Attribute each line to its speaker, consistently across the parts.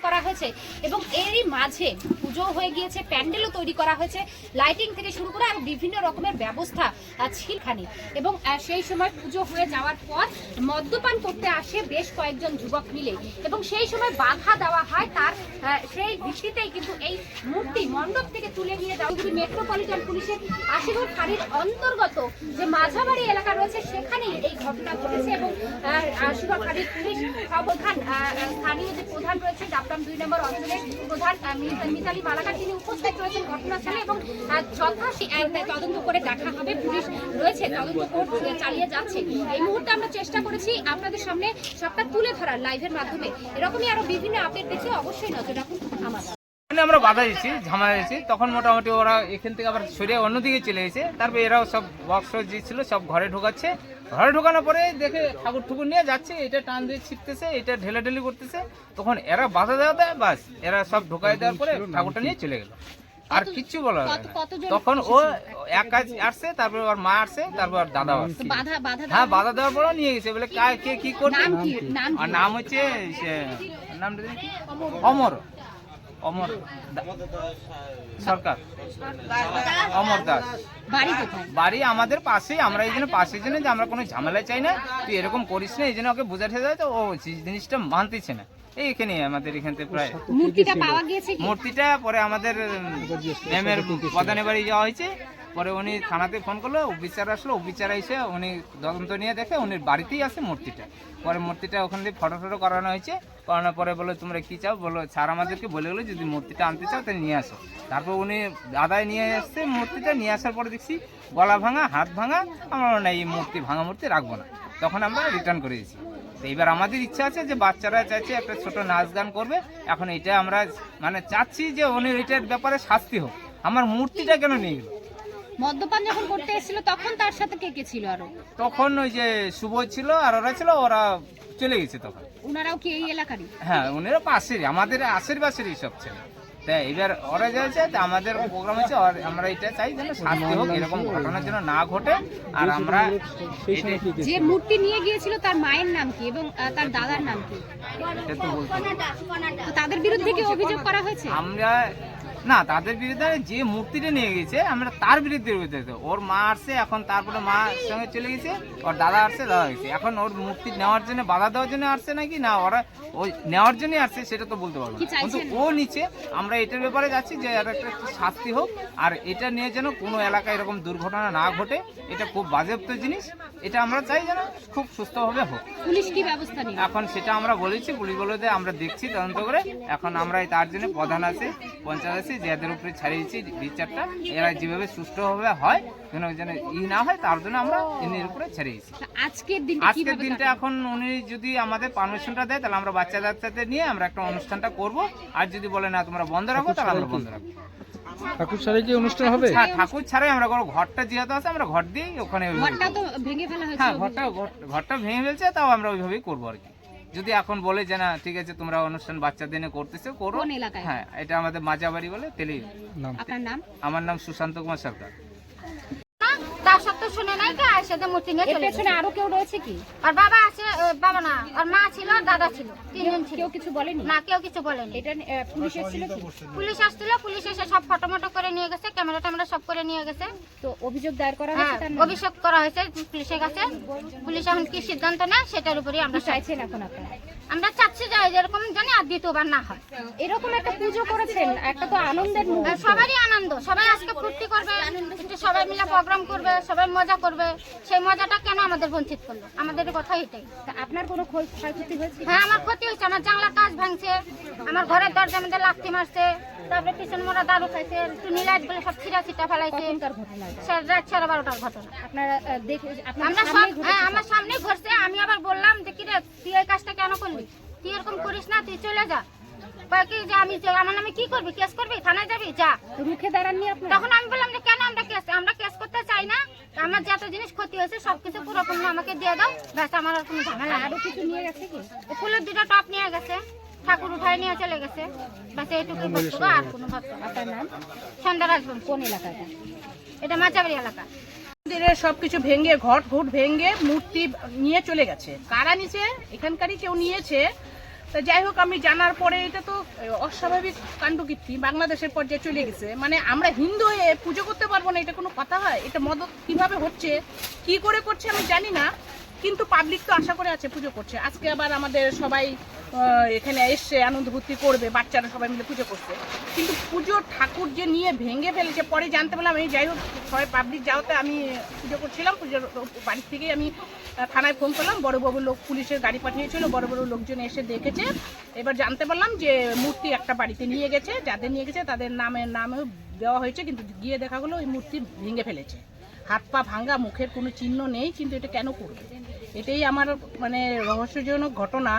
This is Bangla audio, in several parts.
Speaker 1: করা হয়েছে এবং এরই মাঝে পুজো হয়ে গিয়েছে, প্যান্ডেলও তৈরি করা হয়েছে, লাইটিং থেকে শুরু করে আর বিভিন্ন রকমের ব্যবস্থা ছিলখানি। এবং সেই সময় পুজো হয়ে যাওয়ার পর মদ্যপান করতে আসে বেশ কয়েকজন যুবক মিলে এবং সেই সময় বাধা দেওয়া হয়। তার সেই ভিত্তিতেই কিন্তু এই মূর্তি মণ্ডপ থেকে তুলে নিয়ে শিলিগুড়ি মেট্রোপলিটন পুলিশের আশিগড় ফাঁড়ির অন্তর্গত যে মাঝাবাড়ি এলাকা রয়েছে সেখানেই এই ঘটনা ঘটেছে। এবং আশিগড় ফাঁড়ির পুলিশ প্রধান স্থানীয় যে প্রধান রয়েছে ডাবগ্রাম 2 নম্বর অঞ্চলের প্রধান মিতালি মালাকার তিনি উপস্থিত রয়েছেন ঘটনাস্থলে এবং তদন্ত করে দেখা হবে। পুলিশ রয়েছে, তদন্ত চালিয়ে যাচ্ছে। এই মুহূর্তে আমরা চেষ্টা করেছি আপনাদের সামনে সবটা তুলে ধরার লাইভের মাধ্যমে। এরকমই আরো বিভিন্ন আপডেট দেখে অবশ্যই নজর রাখুন আমাদের।
Speaker 2: আমরা বাধা দিচ্ছি, ঝামেলা দিচ্ছি, তখন মোটামুটি ওরা এখান থেকে আবার সরিয়ে অন্যদিকে চলে গেছে। তারপর এরাও সব বক্স যে ছিল সব ঘরে ঢোকাচ্ছে। ঘরে ঢোকানোর পরে দেখে ঠাকুর ঠুকুর নিয়ে যাচ্ছে, এটা টান দিয়ে ছিটতেছে, এটা ঢেলাঢেলি করতেছে। তখন এরা বাধা দেওয়া দেয়, বাস এরা সব ঢোকাই দেওয়ার পরে ঠাকুরটা নিয়ে চলে গেল। আর কিচ্ছু বলা হয় না। তখন ও এক কাজ আসছে, তারপরে ওর মা আসছে, তারপর দাদা আসছে। হ্যাঁ, বাধা দেওয়ার পরেও নিয়ে গেছে বলে কে কি করছে। আর নাম হচ্ছে নামটা অমর অমর সরকার, অমর দাস। বাড়ি আমাদের পাশে। আমরা এই জন্য পাশের জন্য যে আমরা কোনো ঝামেলা চাই না, তুই এরকম করিস না, এই জন্য ওকে বোঝাতে যায়। তো ও জিনিসটা মানতেছে না। এইখানে আমাদের এখান থেকে প্রায়
Speaker 1: মূর্তিটা পাওয়া গিয়েছে।
Speaker 2: মূর্তিটা পরে আমাদের ম্যামের প্রধানের বাড়ি যাওয়া হয়েছে। পরে উনি থানাতে ফোন করলো, অফিসার আসলো, অফিসার এসে উনি তদন্ত নিয়ে দেখে উনি বাড়িতেই আছে মূর্তিটা। পরে মূর্তিটা ওখান থেকে ফটো করানো হয়েছে। করানোর পরে বলো তোমরা কি চাও, বলো স্যার আমাদেরকে বলে গেলো যদি মূর্তিটা আনতে চাও তাহলে নিয়ে আসো। তারপর উনি দাদাই নিয়ে আসছে মূর্তিটা। নিয়ে আসার পরে দেখছি গলা ভাঙা, হাত ভাঙা। আমরা না এই মূর্তি ভাঙা মূর্তি রাখবো না, তখন আমরা রিটার্ন করে দিয়েছি। তো এবার আমাদের ইচ্ছা আছে যে বাচ্চারা চাইছে একটা ছোট নাচ গান করবে। এখন এটা আমরা মানে চাচ্ছি যে উনি এটার ব্যাপারে শাস্তি হোক। আমার মূর্তিটা কেন নিয়ে গেল?
Speaker 1: মদ্যপান যখন করতে এসেছিল তখন তার সাথে কে ছিল? আরো তখন
Speaker 2: ওই যে শুভ ছিল আর ওরা ছিল, ওরা চলে গেছে তখন।
Speaker 1: ওনারাও কি এই এলাকারই?
Speaker 2: হ্যাঁ, ওনারা পাশেরই, আমাদের আশেপাশেরই সব ছিল। তাই এবার ওরা যাচ্ছে, আমাদের প্রোগ্রাম আছে, আমরা এটা চাই যেন শাস্তি হোক, এরকম ঘটনার জন্য না ঘটে। আর আমরা
Speaker 1: যে মূর্তি নিয়ে গিয়েছিল তার মায়ের নাম কি এবং তার দাদার নাম কি
Speaker 2: এটা তো বলতে,
Speaker 1: তো তাদের বিরুদ্ধে কি অভিযোগ করা হয়েছে?
Speaker 2: আমরা না, তাদের বিরুদ্ধে যে মূর্তিটা নিয়ে গেছে আমরা তার বিরুদ্ধে। ওর মা আসছে, এখন তারপরে মার সঙ্গে চলে গেছে, ওর দাদা আসছে, দাদা গেছে। এখন ওর মূর্তি নেওয়ার জন্য, বাধা দেওয়ার জন্য আসছে নাকি না ওরা ওই নেওয়ার জন্যই আসছে সেটা তো বলতে পারবো না। কিন্তু ও নিচে, আমরা এটার ব্যাপারে যাচ্ছি যে এর একটা শাস্তি হোক। আর এটা নিয়ে যেন কোনো এলাকায় এরকম দুর্ঘটনা না ঘটে। এটা খুব বাজেপ্ত জিনিস, এটা আমরা চাই যেন খুব সুস্থভাবে হোক।
Speaker 1: পুলিশ কি ব্যবস্থা নিবে
Speaker 2: এখন সেটা আমরা বলেছি, পুলিশ বলে দেয় আমরা দেখছি তদন্ত করে। এখন আমরা তার জন্য প্রধান আছে, পঞ্চায়েত আছে, যাদের উপরে ছাড়িয়েছি বিচারটা, এরা যেভাবে সুষ্ঠুভাবে হয় যেন না হয় তার জন্য আমরা এর উপরে ছাড়িয়েছি।
Speaker 1: আজকের দিনটা
Speaker 2: এখন উনি যদি আমাদের পারমিশনটা দেয় তাহলে আমরা বাচ্চাদের নিয়ে আমরা একটা অনুষ্ঠানটা করব। আর যদি বলে না তোমরা বন্ধ রাখো তাহলে আমরা বন্ধ রাখবো।
Speaker 3: ঠাকুর ছাড়াই কি অনুষ্ঠান হবে?
Speaker 2: হ্যাঁ, ঠাকুর ছাড়াই আমরা কোনো ঘরটা যেহেতু আছে আমরা ঘর দিয়েই ওখানে।
Speaker 1: ঘরটা তো ভেঙে ফেলা হয়েছে।
Speaker 2: হ্যাঁ, ঘরটা ভেঙে ফেলছে, তাও আমরা ওইভাবেই করবো আর কি। যদি এখন বলে যে না ঠিক আছে তোমরা অনুষ্ঠান বাচ্চাদের নিয়ে করতেছো করো।
Speaker 1: কোন এলাকায়?
Speaker 2: হ্যাঁ, এটা আমাদের মাঝাবাড়ি বলে তেলি।
Speaker 1: আপনার নাম?
Speaker 2: আমার নাম সুশান্ত কুমার সরকার।
Speaker 4: তার সত্য শুনে নাই কে সাথে মূর্তি নিয়ে চলে
Speaker 1: পেছনে আরো কেউ রয়েছে কি?
Speaker 4: আর বাবা আছে, বাবা না, আর মা ছিল, দাদা ছিল, তিনজন ছিল।
Speaker 1: কেউ কিছু বলেনি?
Speaker 4: না, কেউ কিছু বলেনি।
Speaker 1: এটা পুলিশ এসেছিল কি?
Speaker 4: পুলিশ আসছিল, পুলিশ এসে সব ফটো করে নিয়ে গেছে, ক্যামেরা ট্যামেরা সব করে নিয়ে গেছে।
Speaker 1: তো অভিযোগ দায়ের করা হয়েছে তার নামে?
Speaker 4: অভিযোগ করা হয়েছে পুলিশের কাছে। পুলিশ এখন কি সিদ্ধান্ত নেয় সেটার উপরই আমরা
Speaker 1: চাইছেন। এখন আপনারা
Speaker 4: আমরা চাচ্ছি যে এরকম জানি আর দ্বিতীয়বার না হয়।
Speaker 1: এরকম একটা পুজো করেছেন, একটা তো আনন্দের মুহূর্ত,
Speaker 4: সবারই আনন্দ, সবাই আজকে ফুর্তি করবে, সবাই মিলে প্রোগ্রাম করবে, সবাই মজা করবে। সেই মজাটা কেন আমাদের বঞ্চিত করলো? আমাদের কথা এটাই।
Speaker 1: আপনার কোনো ক্ষয়ক্ষতি হয়েছে?
Speaker 4: হ্যাঁ, আমার ক্ষতি হয়েছে। আমার জানলার কাঁচ ভাঙছে, আমার ঘরের দরজার মধ্যে লাথি মারছে, তারপরে পিছন মোড়া দারু খাইছে, টুনি লাইট বলে সব ছিটা ফেলাইছে। রাত 12:30টার ঘটনা।
Speaker 1: আপনারা
Speaker 4: আমরা সব, হ্যাঁ, আমার সামনে ঘটছে। আমি আবার বললাম যে কি রে তুই এই কাজটা কেন করলি, তুই এরকম করিস না, তুই চলে যা। আমি আমার নামে কি করবি, কেস করবি, থানায় যাবি, যা।
Speaker 1: রুখে দাঁড়াননি আপনারা?
Speaker 4: তখন আমি বললাম যে কেন আমরা কেস করতে চাই না, আমার যত জিনিস ক্ষতি হয়েছে সবকিছু পুরোপূর্ণ আমাকে দিয়ে দাও, ব্যাস, আমার আর কোনো ঝামেলা।
Speaker 1: আরো কিছু নিয়ে গেছে কি?
Speaker 4: ফুলের 2টা টপ নিয়ে গেছে, ঠাকুর উঠায় নিয়ে চলে গেছে, ব্যাস এইটুকু ভাবছো। আর কোনো ভাবছো?
Speaker 1: আপনার নাম?
Speaker 4: সন্ধ্যা রাজবন।
Speaker 1: কোন এলাকাটা?
Speaker 4: এটা মাচাবাড়ি এলাকা।
Speaker 5: মন্দিরের সবকিছু ভেঙে, ঘট ভেঙে মূর্তি নিয়ে চলে গেছে। কারা নিচে? এখানকারই কেউ নিয়েছে। তা যাই হোক, আমি জানার পরে এটা তো অস্বাভাবিক কাণ্ডকীর্তি বাংলাদেশের পর্যায়ে চলে গেছে। মানে আমরা হিন্দু হয়ে পুজো করতে পারবো না, এটা কোনো কথা হয়? এটা মদত কিভাবে হচ্ছে, কি করে করছে আমি জানি না, কিন্তু পাবলিক তো আশা করে আছে পুজো করছে। আজকে আবার আমাদের সবাই এখানে এসছে, আনন্দ ফুর্তি করবে, বাচ্চারা সবাই মিলে পুজো করছে, কিন্তু পুজো ঠাকুর যে নিয়ে ভেঙে ফেলেছে পরে জানতে পারলাম। এই যাই হোক, সবাই পাবলিক যাওয়াতে আমি পুজো করছিলাম, পুজোর বাড়ি থেকেই আমি থানায় ফোন করলাম, বড় বড় লোক পুলিশের গাড়ি পাঠিয়েছিল, বড় বড় লোকজন এসে দেখেছে। এবার জানতে পারলাম যে মূর্তি একটা বাড়িতে নিয়ে গেছে, যাদের নিয়ে গেছে তাদের নামেও দেওয়া হয়েছে, কিন্তু গিয়ে দেখা গেলো ওই মূর্তি ভেঙে ফেলেছে, হাত পা ভাঙা, মুখের কোনো চিহ্ন নেই। কিন্তু এটা কেন করবে? এটাই আমার মানে রহস্যজনক ঘটনা,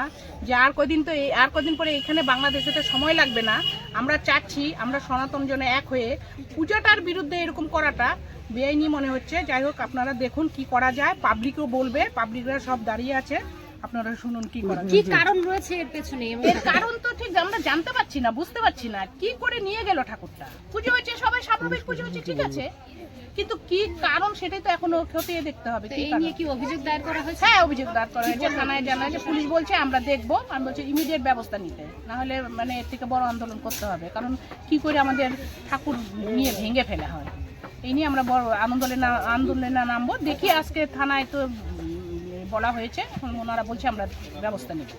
Speaker 5: যে আর কদিন পরে এখানে বাংলাদেশে তো সময় লাগবে না। আমরা চাচ্ছি আমরা সনাতন জনে এক হয়ে পূজাটার বিরুদ্ধে এরকম করাটা বেআইনি মনে হচ্ছে। যাই হোক, আপনারা দেখুন কি করা যায়, পাবলিকও বলবে, পাবলিকরা সব দাঁড়িয়ে আছে, আপনারা শুনুন কি করা
Speaker 1: কি
Speaker 5: যায়।
Speaker 1: কারণ রয়েছে এর পেছনে?
Speaker 5: এর কারণ তো ঠিক আমরা জানতে পারছি না, বুঝতে পারছি না কি করে নিয়ে গেল ঠাকুরটা। পুজো হচ্ছে, সবাই স্বাভাবিক পুজো হচ্ছে, ঠিক আছে, কিন্তু কি কারণ সেটাই তো এখনো খতিয়ে দেখতে হবে।
Speaker 1: তো
Speaker 5: কি
Speaker 1: এই
Speaker 5: কারণ?
Speaker 1: নিয়ে কি অভিযোগ দায়ের করা হয়েছে?
Speaker 5: হ্যাঁ, অভিযোগ দায়ের করা হয়েছে, থানায় জানা হয়েছে, পুলিশ বলছে আমরা দেখবো। আমি বলছি ইমিডিয়েট ব্যবস্থা নিতে, না হলে মানে এর থেকে বড় আন্দোলন করতে হবে। কারণ কি করে আমাদের ঠাকুর নিয়ে ভেঙে ফেলা হয়, এই নিয়ে আমরা বড় আন্দোলনে নামবো। দেখি আজকে থানায় তো বলা হয়েছে, এখন ওনারা বলছে আমরা ব্যবস্থা নেব।